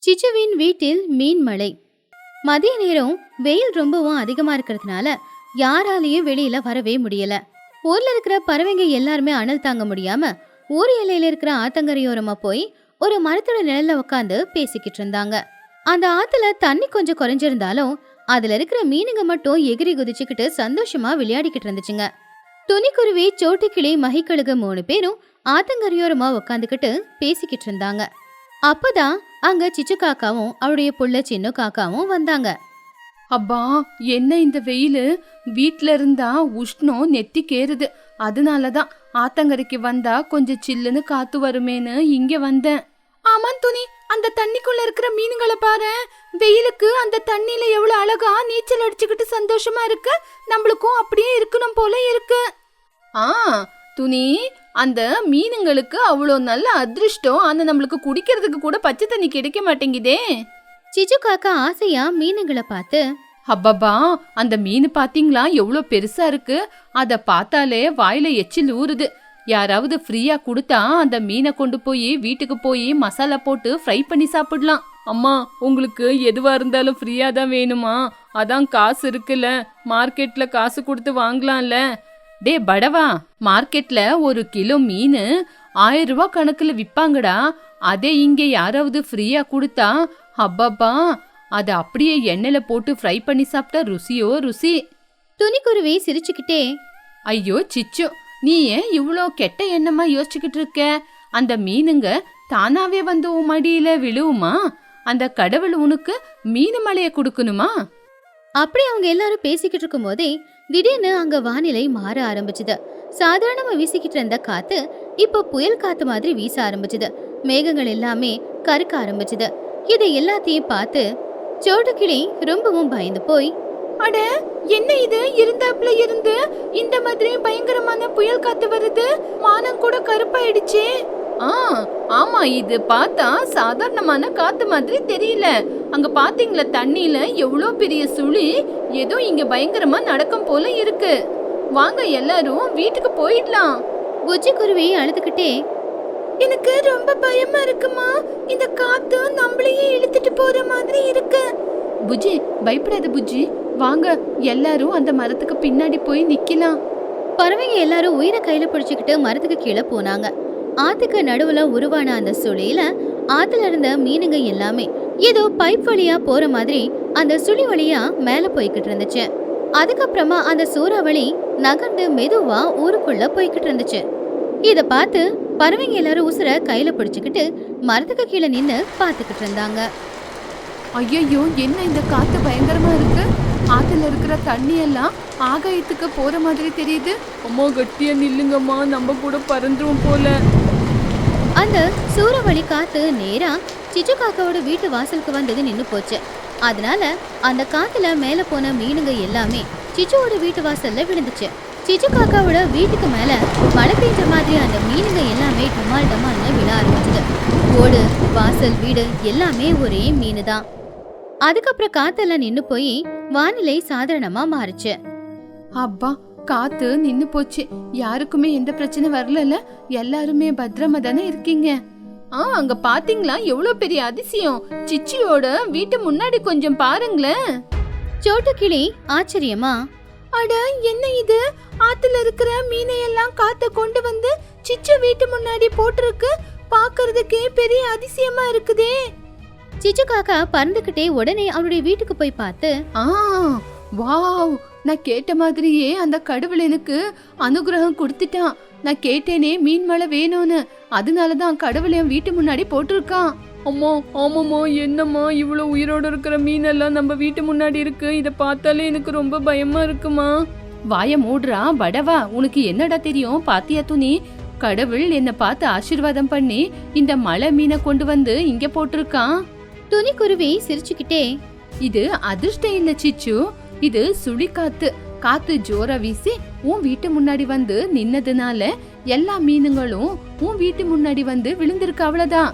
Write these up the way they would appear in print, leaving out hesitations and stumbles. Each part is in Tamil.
சிச்சுவின் வீட்டில் மீன் மழை. மதிய நேரம் வெயில் ரொம்பவும் அதிகமா இருக்கிறதுனால யாராலையும் வெளியில வரவே முடியல. ஊர்ல இருக்கிற பறவைங்க எல்லாருமே அனல் தாங்க முடியாம ஊர் எல்லையில இருக்கிற ஆத்தங்கரையோரமா போய் ஒரு மரத்தோட நிழல்ல உட்காந்து பேசிக்கிட்டு இருந்தாங்க. அந்த ஆத்துல தண்ணி கொஞ்சம் குறைஞ்சிருந்தாலும் அதுல இருக்கிற மீனுங்க மட்டும் எகிரி குதிச்சுக்கிட்டு சந்தோஷமா விளையாடிக்கிட்டு இருந்துச்சுங்க. துணிக்குருவி, சோட்டுக்கிளி, மகிக்கழுகு 3 பேரும் ஆத்தங்கரையோரமா உட்காந்துக்கிட்டு பேசிக்கிட்டு இருந்தாங்க. அப்பதான் அங்க சிச்சு காக்காவும் அவருடைய புள்ள சின்ன காக்காவும் வந்தாங்க. அப்பா, என்ன இந்த வெயிலு! வீட்ல இருந்தா உஷ்ணம் நெத்திக்கேறுது. அதனாலதான் ஆத்தங்கரைக்கு வந்தா கொஞ்சம் சில்லுன்னு காத்து வருமேன்னு இங்க வந்தேன். ஆமா துணி, அந்த தண்ணிக்குள்ள இருக்கிற மீனுங்களை பாரு. வெயிலுக்கு அந்த தண்ணியில எவ்வளவு அழகா நீச்சல் அடிச்சுக்கிட்டு சந்தோஷமா இருக்கு. நம்மளுக்கும் அப்படியே இருக்கணும் போல இருக்கு. துணி, அந்த மீனுங்களுக்கு அவ்வளோ நல்ல அதிர்ஷ்டம். ஆனா நம்மளுக்கு குடிக்கிறதுக்கு கூட பச்சை தண்ணி கிடைக்க மாட்டேங்குதே. சிச்சு காக்கா ஆசையா மீனுங்களை பார்த்து, அப்பப்பா, அந்த மீன் பாத்தீங்களா எவ்வளோ பெருசா இருக்கு. அத பார்த்தாலே வாயில எச்சில் ஊறுது. யாராவது ஃப்ரீயா கொடுத்தா அந்த மீனை கொண்டு போய் வீட்டுக்கு போய் மசாலா போட்டு ஃப்ரை பண்ணி சாப்பிடலாம். அம்மா, உங்களுக்கு எதுவா இருந்தாலும் ஃப்ரீயா தான் வேணுமா? அதான் காசு இருக்குல்ல, மார்க்கெட்ல காசு கொடுத்து வாங்கலாம்ல. டே படவா, மார்க்கெட்ல 1 கிலோ மீன் 1000 ரூபாய் கணக்குல விப்பாங்கடா. அதே இங்க யாராவது ஃப்ரீயா கொடுத்தா அப்பப்பா, அதை அப்படியே எண்ணெயில போட்டு ஃப்ரை பண்ணி சாப்பிட்டா ருசியோ ருசி. துணிக்குருவி சிரிச்சுக்கிட்டே, ஐயோ சிச்சு, நீ ஏன் இவ்வளோ கெட்ட எண்ணமா யோசிச்சுக்கிட்டு இருக்க? அந்த மீனுங்க தானாவே வந்து உன் மடியில விழுவுமா? அந்த கடவுள் உனக்கு மீன் மலைய கொடுக்கணுமா? அப்படி அவங்க எல்லாரும் பேசிக்கிட்டு இருக்கும் போதே திடீர்னு அங்க வானிலை மாற ஆரம்பிச்சுது. சாதாரணமா வீசிக்கிட்டு இருந்த காத்து இப்ப புயல் காத்து மாதிரி வீச ஆரம்பிச்சுது. மேகங்கள் எல்லாமே கருக்க ஆரம்பிச்சுது. இதை எல்லாத்தையும் பார்த்து சோட்டுக்கிளி ரொம்பவும் பயந்து போய், அட, என்ன இது? இருந்தாப்புல இருந்து இந்த மாதிரி பயங்கரமான புயல் காத்து வருது. வானம் கூட கருப்பாயிடுச்சு. ஆமா, இது பார்த்தா சாதாரணமான காத்து மாதிரி தெரியல. அங்க பாத்தீங்களா தண்ணியில எவ்வளோ பெரிய சுழி? ஏதோ இங்க பயங்கரமா நடக்கும் போல இருக்கு. வாங்க எல்லாரும் வீட்டுக்கு போயிடலாம். புஜ்ஜி குருவி அழுதுகிட்டே, எனக்கு ரொம்ப பயமா இருக்குமா. இந்த காத்து நம்மளையே இழுத்துட்டு போற மாதிரி இருக்கு. புஜ்ஜி, பயப்படாத புஜ்ஜி. வாங்க எல்லாரும் அந்த மரத்துக்கு பின்னாடி போய் நிக்கலாம். பறவைங்க எல்லாரும் உயிரை கையில பிடிச்சுக்கிட்டு மரத்துக்கு கீழே போனாங்க. ஆத்துக்கு நடுவுல உருவான அந்த சுழியில ஆத்துல இருந்த மீனுங்க எல்லாமே ஏதோ பைப் வழியா போற மாதிரி அந்த சுழி வழியா மேல போய்கிட்டு இருந்துச்சு. அதுக்கப்புறமா அந்த சூறாவளி நகர்ந்து மெதுவா ஊருக்குள்ள போய்கிட்டு இருந்துச்சு. இத பார்த்து பறவைங்க எல்லாரும் உசுர கையில பிடிச்சுக்கிட்டு மரத்துக்கு கீழே நின்னு பாத்துக்கிட்டு இருந்தாங்க. ஐயோ, என்ன இந்த காத்து பயங்கரமா இருக்கு. ஆத்துல இருக்கிற தண்ணி எல்லாம் ஆகாயத்துக்கு போற மாதிரி தெரியுது. அம்மா, கட்டியா நில்லுங்கம்மா, நம்ம கூட பறந்துரும் போல. அந்த சூறாவளி காத்து நேரா சிச்சு காக்காவோட வீட்டு வாசலுக்கு வந்தது நின்னு போச்சு. அதனால அந்த காத்துல மேல போன மீனுங்க எல்லாமே சிச்சுவோட வீட்டு வாசல்ல விழுந்துச்சு. சிச்சு காக்காவோட வீட்டுக்கு மேல மழை பெய்ஞ்ச மாதிரி அந்த மீனுங்க எல்லாமே டமால் டமால்னு விழ ஆரம்பிச்சது. ஓடு, வாசல், வீடு எல்லாமே ஒரே மீனு தான். அதுக்கப்புறம் காத்தெல்லாம் நின்னு போய் வானிலை சாதாரணமா மாறுச்சு. அப்பா, காத்து நின்னு போச்சு. யாருக்குமே எந்த பிரச்சனை வரல. எல்லாருமே பத்திரமா தானே இருக்கீங்க? அங்க பாத்தீங்களா எவ்வளவு பெரிய அதிசயம். சிச்சியோட வீட்டு முன்னாடி கொஞ்சம் பாருங்களேன். சோட்டுக்கிளி ஆச்சரியமா, அட, என்ன இது? ஆத்துல இருக்கிற மீனையெல்லாம் காத்த கொண்டு வந்து சிச்சு வீட்டு முன்னாடி போட்டிருக்கு. பாக்குறதுக்கே பெரிய அதிசயமா இருக்குதே. சிச்சு காக்கா பறந்துகிட்டே உடனே அவருடைய வீட்டுக்கு போய் பார்த்து, வாவ், நான் கேட்ட மாதிரியே அந்த கடவுள் எனக்கு அனுகிரகம் கொடுத்துட்டான். நான் கேட்டேனே மீன் மழை வேணும்னு, அதனாலதான் கடவுள் என் வீட்டு முன்னாடி போட்டிருக்கான். அம்மா, ஆமாம்மா, என்னம்மா இவ்வளவு உயிரோடு இருக்கிற மீனெல்லாம் நம்ம வீட்டு முன்னாடி இருக்கு. இதை பார்த்தாலே எனக்கு ரொம்ப பயமா இருக்குமா. வாய மூடுறா படவா, உனக்கு என்னடா தெரியும்? பாத்தியா துணி, கடவுள் என்னை பார்த்து ஆசீர்வாதம் பண்ணி இந்த மழை மீனை கொண்டு வந்து இங்க போட்டிருக்கான். துணிக்குருவி சிரிச்சுக்கிட்டே, இது அதிர்ஷ்டம் இல்ல சிச்சு, இது சுழிக்காத்து. காத்து ஜோரா வீசி உன் வீட்டு முன்னாடி வந்து நின்னதுனால எல்லா மீனுங்களும் உன் வீட்டு முன்னாடி வந்து விழுந்திருக்கு, அவ்வளவுதான்.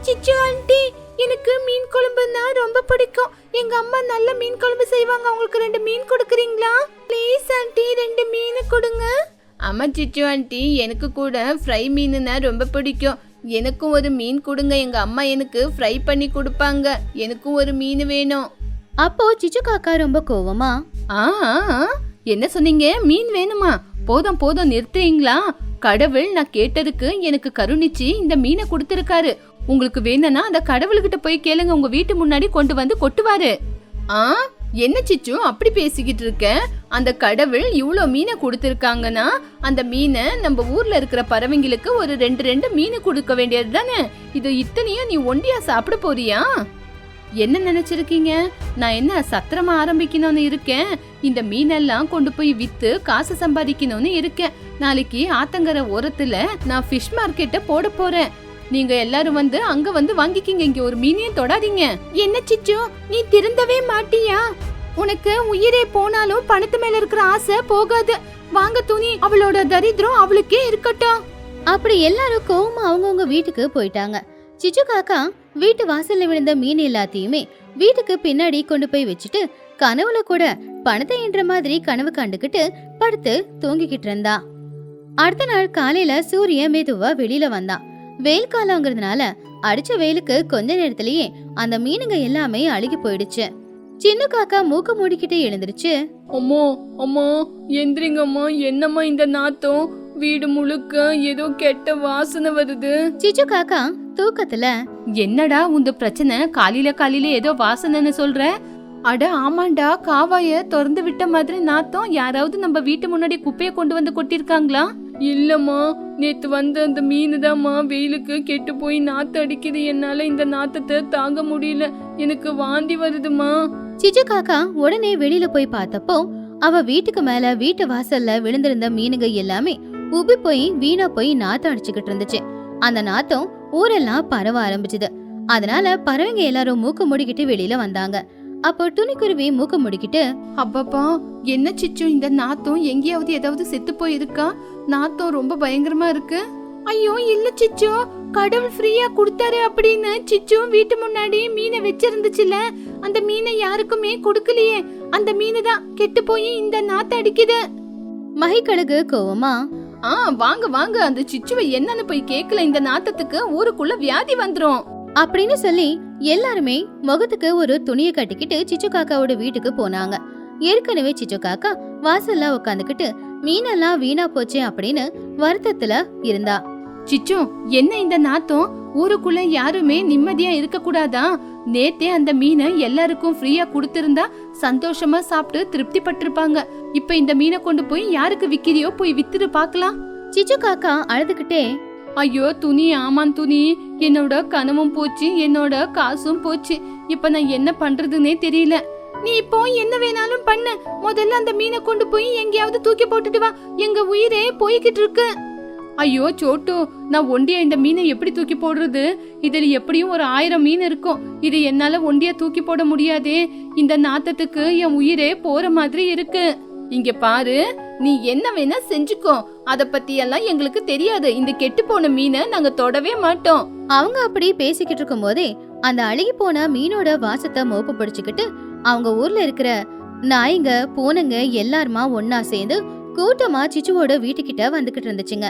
சிச்சு ஆண்டி, எனக்கு மீன் குழம்புன்னா ரொம்ப பிடிக்கும். எங்க அம்மா நல்ல மீன் குழம்பு செய்வாங்க. உங்களுக்கு 2 மீன் கொடுக்குறீங்களா? ப்ளீஸ் ஆண்டி, 2 மீன் கொடுங்க. ஆமா சிச்சு ஆண்டி, எனக்கு கூட ஃப்ரை மீனுன்னா ரொம்ப பிடிக்கும். எனக்கும் ஒரு மீன் கொடுங்க, எங்க அம்மா எனக்கு ஃப்ரை பண்ணி கொடுப்பாங்க, எனக்கும் ஒரு மீன் வேணும். அப்போ சிச்சு காக்கா ரொம்ப கோவமா, ஆ என்ன சொன்னீங்க? மீன் வேணுமா? போதும் போதும், நிறுத்துறீங்களா? கடவுள் நான் கேட்டதுக்கு எனக்கு கருணிச்சு இந்த மீனை கொடுத்திருக்காரு. உங்களுக்கு வேணும்னா அந்த கடவுள்கிட்ட போய் கேளுங்க, உங்க வீட்டு முன்னாடி கொண்டு வந்து கொட்டுவாரு. என்ன சிச்சு அப்படி பேசிக்கிட்டு இருக்க? அந்த கடவுள் இவ்ளோ மீனை கொடுத்திருக்காங்கன்னா அந்த மீனை நம்ம ஊர்ல இருக்கிற பறவைங்களுக்கு ஒரு 2 மீன் கொடுக்க வேண்டியது தானே. இது இத்தனையும் நீ ஒண்டியா சாப்பிட போறியா? என்ன நினைச்சிருக்கீங்க? நான் என்ன சத்திரமா ஆரம்பிக்கணும்னு இருக்கேன்? இந்த மீனெல்லாம் கொண்டு போய் வித்து காசு சம்பாதிக்கணும்னு இருக்கேன். நாளைக்கு ஆத்தங்கர ஓரத்துல நான் ஃபிஷ் மார்க்கெட்ட போட போறேன். நீங்க எல்லாரும் வந்து அங்க வந்து வாங்கிக்கிங்க, இங்க ஒரு மீனையும் தொடாதீங்க. என்ன சிச்சு நீ திருந்தவே மாட்டியா? உனக்கு உயிரே போனாலும் பணத்து மேல இருக்கிற ஆசை போகாது. வாங்க துணி, அவளோட தரித்திரம் அவளுக்கே இருக்கட்டும். அப்படி எல்லாரும் கோவமா அவங்கவுங்க வீட்டுக்கு போயிட்டாங்க. சிச்சு காக்கா வீட்டு வாசல்ல விழுந்த மீன் எல்லாத்தையுமே வீட்டுக்கு பின்னாடி கொண்டு போய் வச்சுட்டு கனவுல கூட பணத்தை என்ற மாதிரி கனவு கண்டுகிட்டு படுத்து தூங்கிக்கிட்டு இருந்தா. அடுத்த நாள் காலையில சூரியன் மெதுவா வெளியில வந்தான். வெயில் காலங்கிறதுனால அடிச்ச வெயிலுக்கு கொஞ்ச நேரத்திலேயே அந்த மீனுங்க எல்லாமே அழுகி போயிடுச்சு. சின்ன காக்கா மூக்க மூடிக்கிட்டு எழுந்திருச்சு. அம்மா அம்மா எந்திரிங்கம்மா, என்னம்மா இந்த நாத்தம்? வீடு முழுக்க ஏதோ கெட்ட வாசனை வருது. சிச்சு காக்கா தூக்கத்துல, என்னடா உந்த பிரச்சனை? காலையில ஏதோ வாசனைன்னு சொல்ற? அட ஆமாண்டா, காவாய திறந்து விட்ட மாதிரி நாத்தம். யாராவது நம்ம வீட்டு முன்னாடி குப்பைய கொண்டு வந்து கொட்டிருக்காங்களா? இல்லம்மா, நேத்து வந்த அந்த மீன் தான்மா வெயிலுக்கு கெட்டு போய் நாத்து அடிக்குது. என்னால இந்த நாத்தத்தை தாங்க முடியல, எனக்கு வாந்தி வருதுமா. சிச்சு காக்கா உடனே வெளியில போய் பார்த்தப்போ அவ வீட்டுக்கு மேல வீட்டு வாசல்ல விழுந்திருந்த மீனுங்க எல்லாமே உபி போய் வீணா போய் நாத்தம் அடிச்சுக்கிட்டு இருந்துச்சு. அந்த நாத்தம் ஊரெல்லாம் பரவ ஆரம்பிச்சுது. அதனால பறவைங்க எல்லாரும் மூக்கு முடிக்கிட்டு வெளியில வந்தாங்க. அப்போ துணிக்குருவி மூக்கு முடிக்கிட்டு, அப்பப்பா என்ன சிச்சு இந்த நாத்தம்? எங்கேயாவது ஏதாவது செத்து போயிருக்கா? நாத்தம் ரொம்ப பயங்கரமா இருக்கு. ஐயோ இல்ல சிச்சு, கடவுள் ஃப்ரீயா கொடுத்தாரு அப்படின்னு சிச்சு வீட்டு முன்னாடி மீனை வச்சிருந்துச்சுல, அந்த மீனை யாருக்குமே கொடுக்கலையே. அந்த மீனை தான் கெட்டு போய் இந்த நாத்த அடிக்குது. மகிக்கழுகு கோவமா, வாங்க வாங்க, அந்த சிச்சுவை என்னன்னு போய் கேட்கல. இந்த நாத்தத்துக்கு ஊருக்குள்ள வியாதி வந்துரும் அப்படின்னு சொல்லி எல்லாருமே முகத்துக்கு ஒரு துணியை கட்டிக்கிட்டு சிச்சு காக்காவோட வீட்டுக்கு போனாங்க. ஏற்கனவே சிச்சு காக்கா வாசல்ல உட்காந்துக்கிட்டு மீனெல்லாம் வீணா போச்சு அப்படின்னு வருத்தத்துல இருந்தா. சிச்சு என்ன இந்த நாத்தம்? ஊருக்குள்ள யாருமே நிம்மதியா இருக்க கூடாதா? நேத்தே அந்த மீனை எல்லாருக்கும் ஃப்ரீயா கொடுத்திருந்தா சந்தோஷமா சாப்பிட்டு திருப்தி பட்டிருப்பாங்க. இப்ப இந்த மீனை கொண்டு போய் யாருக்கு விக்கிறியோ போய் வித்துட்டு பாக்கலாம். சிச்சு காக்கா அழுதுகிட்டே, ஐயோ துணி, ஆமாம் துணி, என்னோட கனவும் போச்சு, என்னோட காசும் போச்சு. இப்ப நான் என்ன பண்றதுன்னே தெரியல. நீ இப்போ என்ன வேணாலும் பண்ணு, முதல்ல அந்த மீனை கொண்டு போய் எங்கேயாவது தூக்கி போட்டுட்டு வா, எங்க உயிரே போய்கிட்டு இருக்கு. ஐயோ சோட்டு, நான் ஒண்டியா இந்த மீனை எப்படி தூக்கி போடுறது? இதுல எப்படியும் ஒரு 1000 மீன் இருக்கும். இது என்னால ஒண்டியா தூக்கி போட முடியாதே. இந்த நாத்தத்துக்கு என் உயிரே போற மாதிரி இருக்கு. இங்க பாரு, நீ என்ன வேணா செஞ்சுக்கோ, அத பத்தி எல்லாம் எங்களுக்கு தெரியாது. இந்த கெட்டு போன மீனை நாங்க தொடவே மாட்டோம். அவங்க அப்படி பேசிக்கிட்டு இருக்கும் போதே அந்த அழுகி போன மீனோட வாசத்தை மோப்பு பிடிச்சுக்கிட்டு அவங்க ஊர்ல இருக்கிற நாய்ங்க பூனைங்க எல்லாருமா ஒன்னா சேர்ந்து கூட்டமா சிச்சுவோட வீட்டுக்கிட்ட வந்துகிட்டு இருந்துச்சுங்க.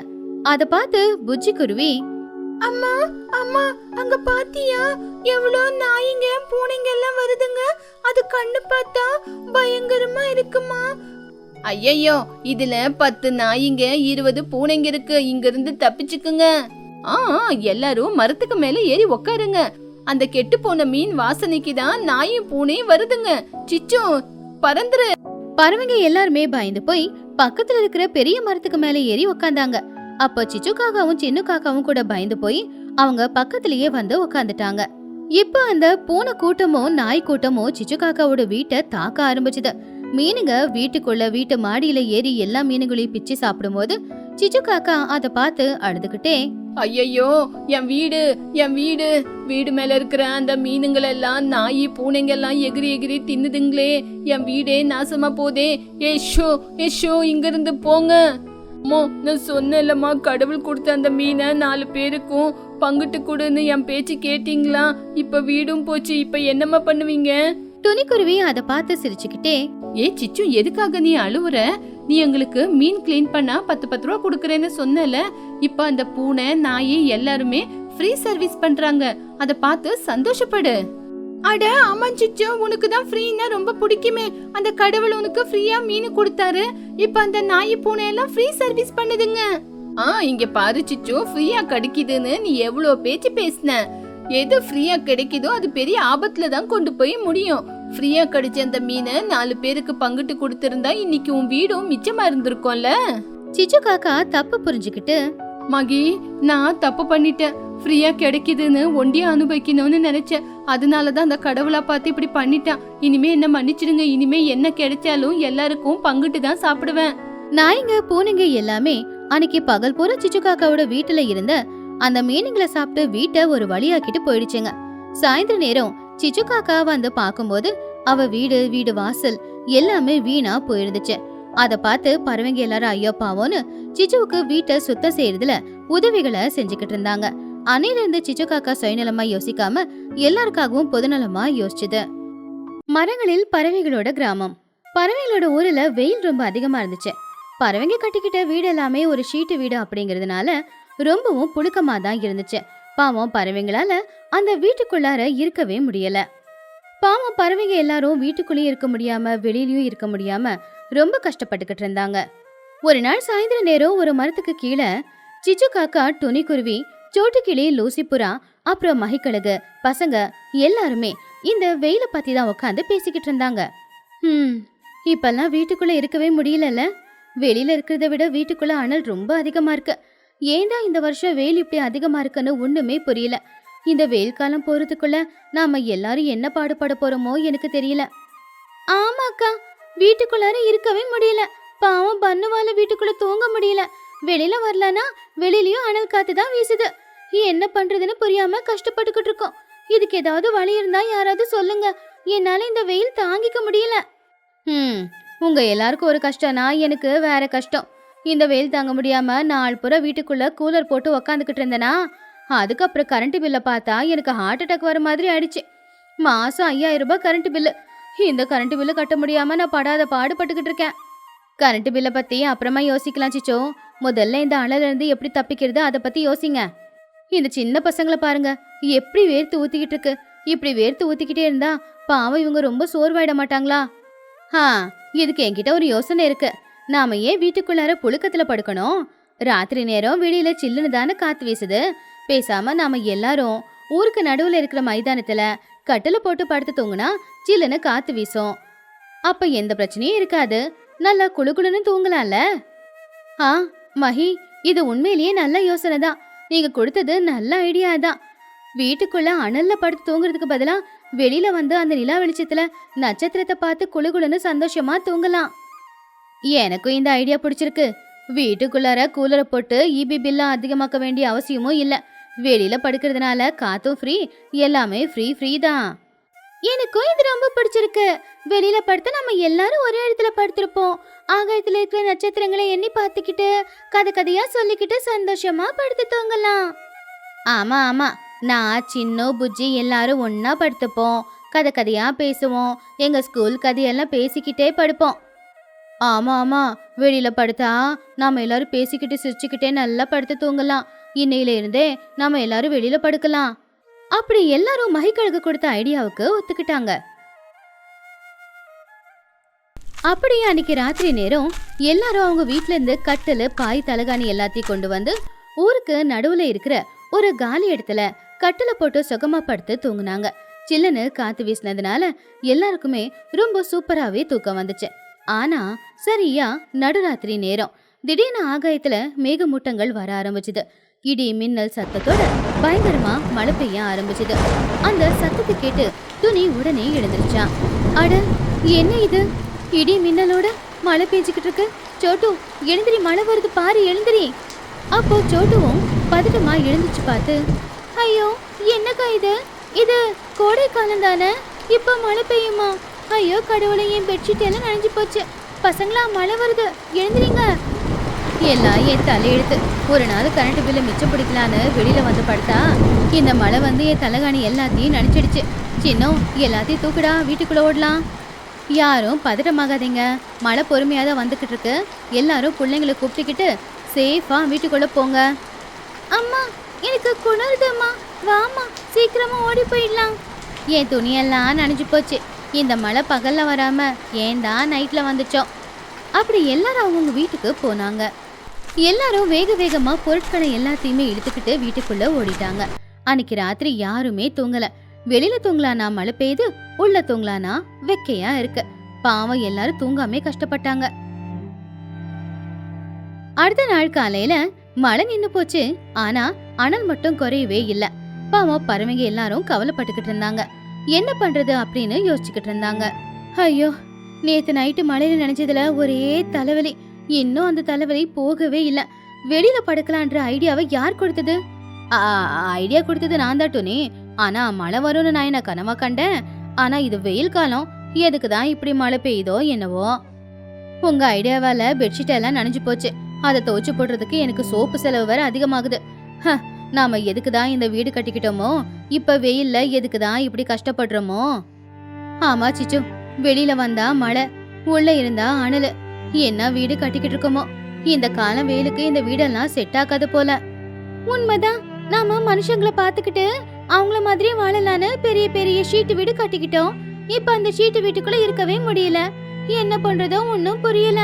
அத பார்த்து புஜ்ஜி குருவி, அம்மா அம்மா அங்க பாத்தியா எவ்வளவு நாய்ங்க பூனைங்க எல்லாம் வருதுங்க. அது கண்ணு பார்த்தா பயங்கரமா இருக்குமா. ஐயோ, இதுல 10 நாய்ங்க 20 பூனைங்க இருக்கு. இங்க இருந்து தப்பிச்சுக்குங்க. எல்லாரும் மரத்துக்கு மேல ஏறி உக்காருங்க. அந்த கெட்டு போன மீன் வாசனைக்கு தான் நாயும் பூனையும் வருதுங்க. சிச்சு பறந்துரு. பறவைங்க எல்லாருமே பயந்து போய் பக்கத்துல இருக்கிற பெரிய மரத்துக்கு மேல ஏறி உக்காந்தாங்க. அப்ப சிச்சு காக்காவும் சின்ன காக்காவும் கூட பயந்து போய் அவங்க பக்கத்திலேயே வந்து உக்காந்துட்டாங்க. இப்ப அந்த பூனை கூட்டமோ நாய் கூட்டமோ சிச்சு காக்காவோட வீட்டை தாக்க ஆரம்பிச்சுது. மீனுங்க வீட்டுக்குள்ள வீட்டு மாடியில ஏறி எல்லா மீனுகளையும் பிச்சு சாப்பிடும் போது சிச்சு காக்கா அத பார்த்து அழுதுகிட்டே, ஐயோ என் வீடு, என் வீடு, வீடு மேல இருக்கிற அந்த மீனுங்கள் எல்லாம் நாய் பூனைங்க எல்லாம் எகிரி எகிரி தின்னுதுங்களே. என் வீடே நாசமா போதே. ஏஷோ ஏஷோ, இங்க இருந்து போங்க. அம்மா, நான் சொன்னேன்லம்மா, கடவுள் கொடுத்த அந்த மீனை 4 பேருக்கும் பங்கிட்டு கொடுன்னு என் பேச்சு கேட்டீங்களா? இப்ப வீடும் போச்சு. இப்ப என்னம்மா பண்ணுவீங்க? துணிக்குருவி அத பார்த்து சிரிச்சுக்கிட்டே, ஏ சிச்சு, எதுக்காக நீ அழுவுற? நீ எங்களுக்கு மீன் கிளீன் பண்ணா 10 ரூபா கொடுக்கறேன்னு சொன்னல. இப்ப அந்த பூனை நாய் எல்லாருமே ஃப்ரீ சர்வீஸ் பண்றாங்க. அத பார்த்து சந்தோஷப்படு. அட ஆமா சிச்சு, உனக்கு தான் ஃப்ரீன்னா ரொம்ப பிடிக்குமே. அந்த கடவுள் உனக்கு ஃப்ரீயா மீன் கொடுத்தாரு. இப்ப அந்த நாய் பூனை எல்லாம் ஃப்ரீ சர்வீஸ் பண்ணுதுங்க. இங்க பாரு சிச்சு, ஃப்ரீயா கிடைக்குதுன்னு நீ எவ்வளவு பேச்சு பேசின. எது ஃப்ரீயா கிடைக்குதோ அது பெரிய ஆபத்துல தான் கொண்டு போய் முடியும். ஃப்ரீயா கிடைச்ச அந்த மீனை 4 பேருக்கு பங்கிட்டு கொடுத்திருந்தா இன்னைக்கு உன் வீடும் மிச்சமா இருந்திருக்கும்ல. சிச்சு காக்கா தப்பு புரிஞ்சுக்கிட்டு, மகி, நான் தப்பு பண்ணிட்டேன். ஃப்ரீயா கிடைக்குதுன்னு ஒண்டியா அனுபவிக்கணும்னு நினைச்சேன். அதனாலதான் அந்த கடவுளா பார்த்து இப்படி பண்ணிட்டான். இனிமே என்ன மன்னிச்சிடுங்க. இனிமே என்ன கிடைச்சாலும் எல்லாருக்கும் பங்கிட்டு தான் சாப்பிடுவேன். நாய்ங்க பூனைங்க எல்லாமே அன்னைக்கு பகல் பூரா சிச்சு காக்காவோட வீட்டுல இருந்த அந்த மீனுங்களை சாப்பிட்டு வீட்டை ஒரு வழியாக்கிட்டு போயிடுச்சுங்க. சாயந்தர நேரம் சிச்சு காக்கா வந்து பாக்கும்போது அவ வீடு வாசல் எல்லாமே வீணா போயிருந்துச்சு. அத பார்த்து பறவைங்க எல்லாரும் ஐயோ பாவோன்னு சிச்சுவுக்கு வீட்டை சுத்தம் செய்யறதுல உதவிகளை செஞ்சுக்கிட்டு இருந்தாங்க. அன்னையில இருந்து சிச்சு காக்கா சுயநலமா யோசிக்காம எல்லாருக்காகவும் பொதுநலமா யோசிச்சுது. மரங்களில் பறவைகளோட கிராமம். பறவைகளோட ஊர்ல வெயில் ரொம்ப அதிகமா இருந்துச்சு. பறவைங்க கட்டிக்கிட்ட வீடு எல்லாமே ஒரு ஷீட்டு வீடு அப்படிங்கறதுனால ரொம்பவும் புழுக்கமா தான் இருந்துச்சு. பாவம் பறவைங்களால அந்த வீட்டுக்குள்ளார இருக்கவே முடியல. பாவம் பறவைங்க எல்லாரும் வீட்டுக்குள்ளேயும் இருக்க முடியாம வெளியிலயும் இருக்க முடியாம ரொம்ப கஷ்டப்பட்டுக்கிட்டு இருந்தாங்க. ஒரு நாள் சாயந்தர நேரம் ஒரு மரத்துக்கு கீழே சிச்சு காக்கா, துணிக்குருவி, சோட்டுக்கிளி, லூசிபுறா, அப்புறம் மகிக்கழுகு பசங்க எல்லாருமே இந்த வெயில பத்தி தான் உட்காந்து பேசிக்கிட்டு இருந்தாங்க. இப்பெல்லாம் வீட்டுக்குள்ள இருக்கவே முடியலல்ல. வெளியில இருக்கிறத விட வீட்டுக்குள்ள அனல் ரொம்ப அதிகமா இருக்கு. ஏண்டா இந்த வருஷம் வெயில் இப்படி அதிகமா இருக்குன்னு ஒண்ணுமே புரியல. இந்த வெயில் காலம் போறதுக்குள்ள நாம எல்லாரும் என்ன பாடுபட போறோமோ எனக்கு தெரியல. ஆமாக்கா, வீட்டுக்குள்ளார இருக்கவே முடியல. பாவம் பண்ணுவால வீட்டுக்குள்ள தூங்க முடியல. வெளியில வரலனா வெளியிலயும் அனல் காத்து தான் வீசுது. என்ன பண்றதுன்னு புரியாம கஷ்டப்பட்டுக்கிட்டு இருக்கோம். இதுக்கு ஏதாவது வழி இருந்தா யாராவது சொல்லுங்க. என்னால இந்த வெயில் தாங்கிக்க முடியல. உங்க எல்லாருக்கும் ஒரு கஷ்டம்னா எனக்கு வேற கஷ்டம். இந்த வெயில் தாங்க முடியாம நாள் பூரா வீட்டுக்குள்ள கூலர் போட்டு உக்காந்துக்கிட்டு இருந்தேனா, அதுக்கப்புறம் கரண்ட் பில்லை பார்த்தா எனக்கு ஹார்ட் அட்டாக் வர மாதிரி ஆயிடுச்சு. மாசம் 5000 ரூபாய் கரண்ட் பில்லு. இந்த கரண்ட் பில்லு கட்ட முடியாம நான் படாத பாடுபட்டுக்கிட்டு இருக்கேன். கரண்ட் பில்லை பத்தி அப்புறமா யோசிக்கலாம் சிச்சோ. முதல்ல இந்த அனல இருந்து எப்படி தப்பிக்கிறது அதை பத்தி யோசிங்க. இந்த சின்ன பசங்களை பாருங்க, எப்படி வேர்த்து ஊத்திக்கிட்டு இருக்கு. இப்படி வேர்த்து ஊத்திக்கிட்டே இருந்தா பாவம் இவங்க ரொம்ப சோர்வாயிட மாட்டாங்களா? இதுக்கு என்கிட்ட ஒரு யோசனை இருக்கு. நாம ஏன் வீட்டுக்குள்ளார புழுக்கத்துல படுக்கணும்? ராத்திரி நேரம் வெளியில சில்லுன்னு தானே காத்து வீசுது. பேசாம நாம எல்லாரும் ஊருக்கு நடுவுல இருக்கிற மைதானத்துல கட்டில போட்டு படுத்து தூங்குனா சில்லுன்னு காத்து வீசும். அப்ப எந்த பிரச்சனையும் இருக்காது. நல்லா குளுகுளுன்னு தூங்கலாம்ல. மஹி, இது உண்மையிலேயே நல்ல யோசனை தான். நீங்க கொடுத்தது நல்ல ஐடியா தான். வீட்டுக்குள்ள அனல்ல படுத்து தூங்குறதுக்கு பதிலா வெளியில வந்து அந்த நிலா வெளிச்சத்துல நட்சத்திரத்தை பார்த்து குளுகுளுன்னு சந்தோஷமா தூங்கலாம். எனக்கும் இந்த ஐடியா பிடிச்சிருக்கு. வீட்டுக்குள்ளார கூலரை போட்டு இபி பில்ல அதிகமாக்க வேண்டிய அவசியமும் இல்ல. வெளியில படுக்கிறதுனால காத்தும் ஃப்ரீ, எல்லாமே ஃப்ரீ தான். எனக்கும் இது ரொம்ப பிடிச்சிருக்கு. வெளியில படுத்து நம்ம எல்லாரும் ஒரே இடத்துல படுத்திருப்போம். ஆகாயத்துல இருக்கிற நட்சத்திரங்களை எண்ணி பார்த்துக்கிட்டு கதையா சொல்லிக்கிட்டு சந்தோஷமா படுத்து தூங்கலாம். ஆமா, நான் சின்ன புஜ்ஜி எல்லாரும் ஒன்னா படுத்துப்போம். கதையா பேசுவோம். எங்க ஸ்கூல் கதையெல்லாம் பேசிக்கிட்டே படுப்போம். ஆமா, வெளியில படுத்தா நாம எல்லாரும் பேசிக்கிட்டு சிரிச்சுக்கிட்டே நல்லா படுத்து தூங்கலாம். இன்னையில இருந்தே நாம எல்லாரும் வெளியில படுக்கலாம். அப்படி எல்லாரும் மகிக்கழுகு கொடுத்த ஐடியாவுக்கு ஒத்துக்கிட்டாங்க. அப்படியே அன்னைக்கு ராத்திரி நேரம் எல்லாரும் அவங்க வீட்டுல இருந்து கட்டில், பாய், தலகாணி எல்லாத்தையும் கொண்டு வந்து ஊருக்கு நடுவுல இருக்கிற ஒரு காலி இடத்துல கட்டில போட்டு சுகமா படுத்து தூங்குனாங்க. சில்லுன்னு காத்து வீசினதுனால எல்லாருக்குமே ரொம்ப சூப்பராவே தூக்கம் வந்துச்சு. ஆனா சரியா நடுராத்திரி நேரம் திடீர்னு ஆகாயத்துல மேகமூட்டங்கள் வர ஆரம்பிச்சுது. இடி மின்னல் சத்தத்தோட பயங்கரமா மழை பெய்ய ஆரம்பிச்சுது. அந்த சத்தத்தை கேட்டு துணி உடனே எழுந்திருச்சா. அட, என்ன இது? இடி மின்னலோட மழை பெஞ்சுக்கிட்டு இருக்கு. சோட்டு, எழுந்திரி, மழை வருது பாரு, எழுந்திரி. அப்போ சோட்டுவும் பதட்டமா எழுந்துச்சு பார்த்து, ஐயோ என்னக்கா இது கோடை காலம் தானே, இப்ப மழை பெய்யுமா? ஐயோ கடவுளை, என் பெட்ஷீட் எல்லாம் நனைஞ்சு போச்சு. பசங்களா, மழை வருது, எழுந்திரிங்க. எல்லாம் என் தலையெழுத்து. ஒரு நாள் கரண்ட் பில்லை மிச்சம் பிடிக்கலான்னு வெளியில வந்து படுத்தா இந்த மழை வந்து என் தலைகாணி எல்லாத்தையும் நனைச்சிடுச்சு. சின்னம், எல்லாத்தையும் தூக்குடா, வீட்டுக்குள்ள ஓடலாம். யாரும் பதட்டமாகாதீங்க, மழை பொறுமையாக தான் வந்துக்கிட்டு இருக்கு. எல்லாரும் பிள்ளைங்களை கூப்பிட்டுக்கிட்டு சேஃபா வீட்டுக்குள்ள போங்க. அம்மா, எனக்கு குளிருதும்மா, வாமா சீக்கிரமா ஓடி போயிடலாம். என் துணியெல்லாம் நனைஞ்சு போச்சு. இந்த மழை பகல்ல வராம ஏன்டா நைட்ல வந்துச்சோம். அப்படி எல்லாரும் அவங்கவுங்க வீட்டுக்கு போனாங்க. எல்லாரும் வேக வேகமா பொருட்களை எல்லாத்தையுமே எடுத்துக்கிட்டு வீட்டுக்குள்ள ஓடிட்டாங்க. அன்னைக்கு ராத்திரி யாருமே தூங்கல. வெளியில தூங்கலானா மழை பெய்யுது, உள்ள தூங்கலானா வெக்கையா இருக்கு. பாவம் எல்லாரும் தூங்காமே கஷ்டப்பட்டாங்க. அடுத்த நாள் காலையில மழை நின்னு போச்சு. ஆனா அனல் மட்டும் குறையவே இல்ல. பாவம் பறவைங்க எல்லாரும் கவலைப்பட்டுக்கிட்டு இருந்தாங்க. என்ன பண்றது அப்படின்னு யோசிச்சுக்கிட்டு இருந்தாங்க. ஐயோ, நேத்து நைட்டு மழையில நினைச்சதுல ஒரே தலைவலி. இன்னும் அந்த தலைவலி போகவே இல்ல. வெளியில படுக்கலான்ற ஐடியாவை யார் கொடுத்தது? ஐடியா கொடுத்தது நான் தான் டோனி. ஆனா மழை வரும்னு நான் என்ன கனவா கண்டேன்? ஆனா இது வெயில் காலம், எதுக்குதான் இப்படி மழை பெய்யுதோ என்னவோ. உங்க ஐடியாவால பெட்ஷீட் எல்லாம் நனைஞ்சு போச்சு. அதை துவைச்சு போடுறதுக்கு எனக்கு சோப்பு செலவு வேற அதிகமாகுது. நாம எதுக்குதான் இந்த வீடு கட்டிக்கிட்டோமோ, இப்ப வெயில்ல எதுக்குதான் இப்படி கஷ்டப்படுறோமோ. ஆமா சிச்சு, வெளியில வந்தா மழை, உள்ள இருந்தா அனலு. என்ன வீடு கட்டிக்கிட்டு இருக்கோமோ. இந்த காலம் வெயிலுக்கு இந்த வீடெல்லாம் செட் ஆகாது போல. உண்மைதான், நாம மனுஷங்களை பாத்துக்கிட்டு அவங்கள மாதிரியே வாழலான்னு பெரிய பெரிய ஷீட்டு வீடு கட்டிக்கிட்டோம். இப்ப அந்த ஷீட்டு வீட்டுக்குள்ள இருக்கவே முடியல. என்ன பண்றதோ ஒன்னும் புரியல.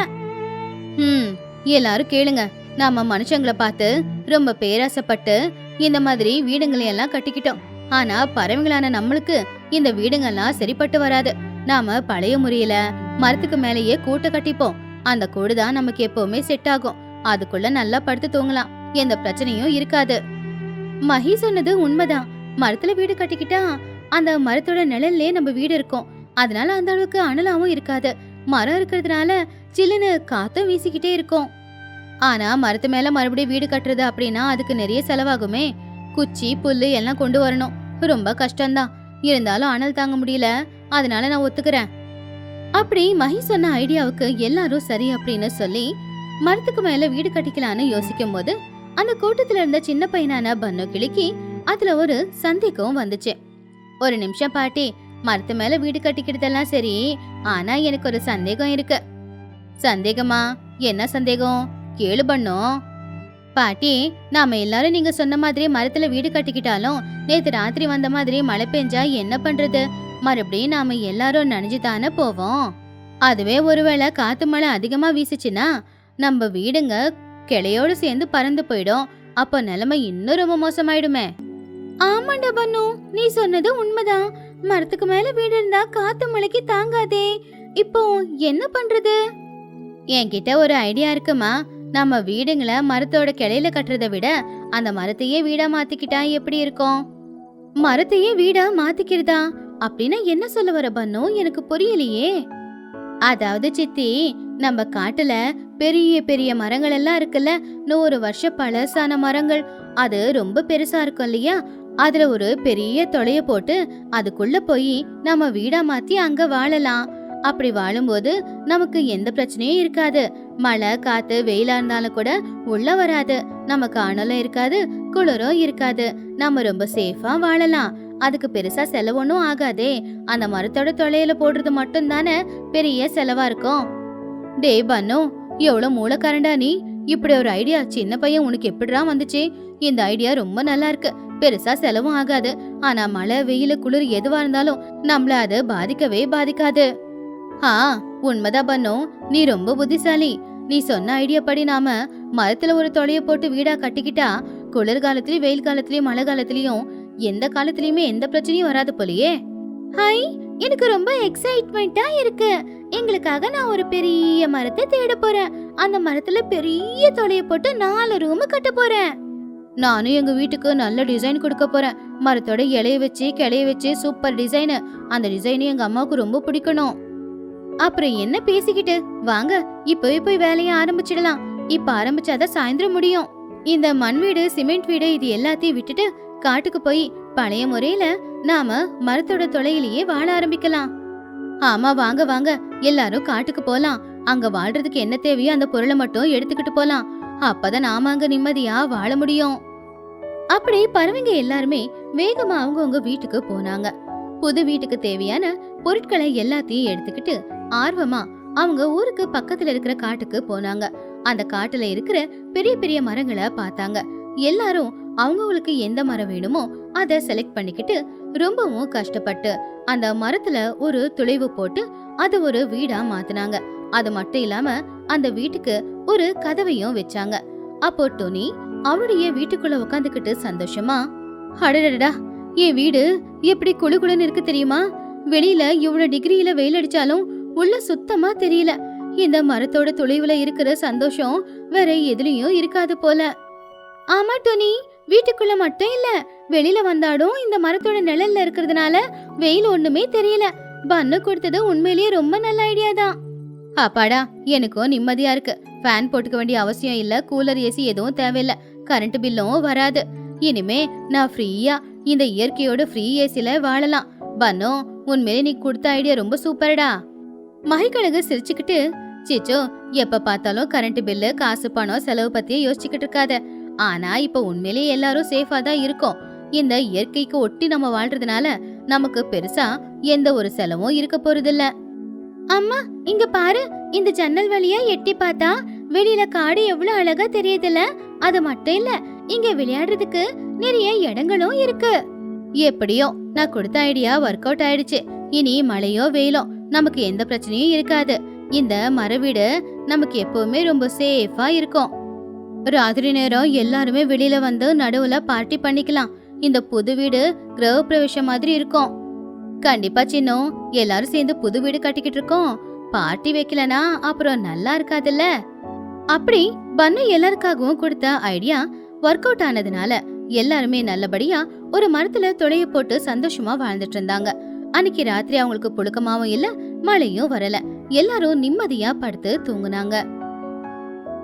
எல்லாரும் கேளுங்க. நாம மனுஷங்களை பார்த்து ரொம்ப பேராசைப்பட்டு இந்த மாதிரி வீடுங்களை எல்லாம் கட்டிக்கிட்டோம். ஆனா பறவைங்களான நம்மளுக்கு இந்த வீடுங்கெல்லாம் சரிப்பட்டு வராது. நாம பழைய முறையில மரத்துக்கு மேலேயே கூட்டை கட்டிப்போம். அந்த கூடு தான் நமக்கு எப்பவுமே செட் ஆகும். அதுக்குள்ள நல்லா படுத்து தூங்கலாம், எந்த பிரச்சனையும் இருக்காது. மஹி சொன்னது உண்மைதான். மரத்துல வீடு கட்டிக்கிட்டா அந்த மரத்தோட நிழல்லே நம்ம வீடு இருக்கும். அதனால அந்த அளவுக்கு அனலாவும் இருக்காது. மரம் இருக்கிறதுனால சில்லுன்னு காத்தும் வீசிக்கிட்டே இருக்கும். ஆனா மரத்து மேல மறுபடியும் வீடு கட்டுறது அப்படின்னா அதுக்கு நிறைய செலவாகுமே. குச்சி புல்லு எல்லாம் கொண்டு வரணும். ரொம்ப கஷ்டம்தான். இருந்தாலும் அனல் தாங்க முடியல. அதனால நான் ஒத்துக்கிறேன். அப்படி மஹி சொன்ன ஐடியாவுக்கு எல்லாரும் சரி அப்படின்னு சொல்லி மரத்துக்கு மேல வீடு கட்டிக்கலான்னு யோசிக்கும் போது அந்த கூட்டத்துல இருந்த சின்ன பையனான பன்னு கிளிக்கு அதுல ஒரு சந்தேகம் வந்துச்சு. ஒரு நிமிஷம் பாட்டி, மரத்து மேல வீடு கட்டிக்கிட்டதெல்லாம் சரி, ஆனா எனக்கு ஒரு சந்தேகம் இருக்கு. சந்தேகமா? என்ன சந்தேகம்? கேளு பண்ணோம். பாட்டி, நாம எல்லாரும் நீங்க சொன்ன மாதிரி மரத்துல வீடு கட்டிக்கிட்டாலும் நேத்து ராத்திரி வந்த மாதிரி மழை பெஞ்சா என்ன பண்றது? மறுபடியும் நாம எல்லாரும் நனைஞ்சுதானே போவோம். அதுவே ஒருவேளை காத்து மழை அதிகமா வீசுச்சுன்னா நம்ம வீடுங்க கிளையோடு சேர்ந்து பறந்து போயிடும். அப்போ நிலைமை இன்னும் ரொம்ப மோசமாயிடுமே. ஆமாண்டா பண்ணு, நீ சொன்னது உண்மைதான். மரத்துக்கு மேல வீடு இருந்தா காத்து மழைக்கு தாங்காதே. இப்போ என்ன பண்றது? என்கிட்ட ஒரு ஐடியா இருக்குமா. நம்ம வீடுங்களை மரத்தோட கிளையில கட்டுறதை விட அந்த மரத்தையே வீடா மாத்திக்கிட்டா எப்படி இருக்கும்? மரத்தையே வீடா மாத்திக்கிறதா அப்படின்னா என்ன சொல்ல வர பண்ணு? எனக்கு புரியலையே. அதாவது சித்தி, நம்ம காட்டுல பெரிய பெரிய மரங்கள் எல்லாம் இருக்குல்ல, 100 வருஷ பழசான மரங்கள். அது ரொம்ப பெருசா இருக்கும் இல்லையா? அதுல ஒரு பெரிய தொலைய போட்டு அதுக்குள்ள போய் நம்ம வீடா மாத்தி அங்க வாழலாம். அப்படி வாழும்போது நமக்கு எந்த பிரச்சனையும் இருக்காது. மழை காத்து வெயிலா இருந்தாலும் கூட உள்ள வராது. நமக்கு அனலும் இருக்காது, குளிரும் இருக்காது. நம்ம ரொம்ப சேஃபா வாழலாம். அதுக்கு பெருசா செலவொன்னும் ஆகாதே. அந்த மரத்தோட தொலையில போடுறது மட்டும் தானே பெரிய செலவா இருக்கும். டே பன்னு, எவ்வளவு மூலக்காரண்டா நீ. இப்படி ஒரு ஐடியா சின்ன பையன் உனக்கு எப்படிடா வந்துச்சு? இந்த ஐடியா ரொம்ப நல்லா இருக்கு. பெருசா செலவும் ஆகாது. ஆனா மழை வெயிலு குளிர் எதுவா இருந்தாலும் நம்மள அது பாதிக்கவே பாதிக்காது. உண்மைதான் பண்ணு, நீ ரொம்ப புத்திசாலி. நீ சொன்ன ஐடியா படி நாம மரத்துல ஒரு தொலைய போட்டு வீடா கட்டிக்கிட்டா குளிர்காலத்திலயும் வெயில் காலத்திலயும் மழை காலத்திலயும் எந்த காலத்திலயுமே எந்த பிரச்சனையும் வராது போலயே. ஹாய், எனக்கு ரொம்ப எக்ஸைட்மெண்டா இருக்கு. எங்களுக்காக நான் ஒரு பெரிய மரத்தை தேட போறேன். அந்த மரத்துல பெரிய தொலைய போட்டு 4 ரூம் கட்ட போறேன். நானும் எங்க வீட்டுக்கு நல்ல டிசைன் கொடுக்க போறேன். மரத்தோட இலைய வச்சு கிளைய வச்சு சூப்பர் டிசைன். அந்த டிசைன் எங்க அம்மாவுக்கு ரொம்ப பிடிக்கணும். அப்புறம் என்ன பேசிக்கிட்டு, வாங்க இப்பவே போய் வேலையை ஆரம்பிச்சிடலாம். இப்ப ஆரம்பிச்சாதான் சாயந்தரம் முடியும். இந்த மண் வீடு சிமெண்ட் வீடு இது எல்லாத்தையும் விட்டுட்டு காட்டுக்கு போய் பழைய முறையில நாம மரத்தோட தொலையிலேயே வாழ ஆரம்பிக்கலாம். ஆமா, வாங்க வாங்க எல்லாரும் காட்டுக்கு போலாம். அங்க வாழ்றதுக்கு என்ன தேவையோ அந்த பொருளை மட்டும் எடுத்துக்கிட்டு போலாம். அப்பதான் நாம அங்க நிம்மதியா வாழ முடியும். அப்படி பறவைங்க எல்லாருமே வேகமா அவங்கவுங்க வீட்டுக்கு போனாங்க. புது வீட்டுக்கு தேவையான பொருட்களை எல்லாத்தையும் எடுத்துக்கிட்டு ஆர்வமா அவங்க ஊருக்கு பக்கத்துல இருக்கிற காட்டுக்கு போனாங்க. அந்த காட்டுல இருக்கிற பெரிய பெரிய மரங்களை பார்த்தாங்க. எல்லாரும் அவங்களுக்கு எந்த மரம் வேணுமோ அதை செலக்ட் பண்ணிக்கிட்டு ரொம்பவும் கஷ்டப்பட்டு அந்த மரத்துல ஒரு துளைவு போட்டு அதை ஒரு வீடா மாத்தினாங்க. அது மட்டும் இல்லாம அந்த வீட்டுக்கு ஒரு கதவையும் வச்சாங்க. அப்போ டோனி அவளுடைய வீட்டுக்குள்ள உட்காந்துக்கிட்டு சந்தோஷமா, அடடடா, என் வீடு எப்படி குளு குளுன்னு இருக்கு தெரியுமா? வெளியில இவ்வளவு டிகிரியில வெயில் அடிச்சாலும் உள்ள சுத்தமா தெரியல. இந்த மரத்தோட துளைவுல இருக்கிற சந்தோஷம் வேற எதுலயும் இருக்காது போல. ஆமா டோனி, வீட்டுக்குள்ள மட்டும் இல்ல, வெளியில வந்தாடும் இந்த மரத்தோட நிழல்ல இருக்கிறதுனால வெயில் ஒண்ணுமே தெரியல. பண்ணு கொடுத்தது உண்மையிலேயே ரொம்ப நல்ல ஐடியா தான். அப்பாடா, எனக்கும் நிம்மதியா இருக்கு. ஃபேன் போட்டுக்க வேண்டிய அவசியம் இல்ல, கூலர் ஏசி எதுவும் தேவையில்ல, கரண்ட் பில்லும் வராது. இனிமே நான் ஃப்ரீயா இந்த இயற்கையோட ஃப்ரீ ஏசில வாழலாம். பண்ணு, உண்மையிலே நீ கொடுத்த ஐடியா ரொம்ப சூப்பர்டா. மகிழ்கழகு சிரிச்சுக்கிட்டு, சிச்சோ, எப்ப பார்த்தாலும் கரண்ட் பில்லு, காசு, பணம், செலவு பத்தியே யோசிச்சுக்கிட்டு இருக்காத. ஆனா இப்ப உண்மையிலேயே எல்லாரும் சேஃபா தான் இருக்கோம். இந்த இயற்கைக்கு ஒட்டி நம்ம வாழ்றதுனால நமக்கு பெருசா எந்த ஒரு செலவும் இருக்க போறதில்ல. அம்மா, இங்க பாரு, இந்த ஜன்னல் வழியா எட்டி பார்த்தா வெளியில காடு எவ்வளவு அழகா தெரியுதுல. அது மட்டும் இல்ல, இங்க விளையாடுறதுக்கு நிறைய இடங்களும் இருக்கு. எப்படியோ நான் கொடுத்த ஐடியா ஒர்க் அவுட் ஆயிடுச்சு. இனி மழையோ வெயிலோ நமக்கு எந்த பிரச்சனையும் இருக்காது. இந்த மர வீடு நமக்கு எப்பவுமே ரொம்ப சேஃபா இருக்கும். ராத்திரி நேரம் எல்லாருமே வெளியில வந்து நடுவுல பார்ட்டி பண்ணிக்கலாம். இந்த புது வீடு கிரக பிரவேசம் மாதிரி இருக்கும். கண்டிப்பா சின்னம், எல்லாரும் சேர்ந்து புது வீடு கட்டிக்கிட்டு இருக்கோம். பார்ட்டி வைக்கலனா அப்புறம் நல்லா இருக்காதுல்ல. அப்படி பண்ணு எல்லாருக்காகவும் கொடுத்த ஐடியா ஒர்க் அவுட் ஆனதுனால எல்லாருமே நல்லபடியா ஒரு மரத்துல துளைய போட்டு சந்தோஷமா வாழ்ந்துட்டு இருந்தாங்க. அன்னைக்கு ராத்திரி அவங்களுக்கு புழுக்கமாவும் இல்ல, மழையும் வரல. எல்லாரும் நிம்மதியா படுத்து தூங்குனாங்க.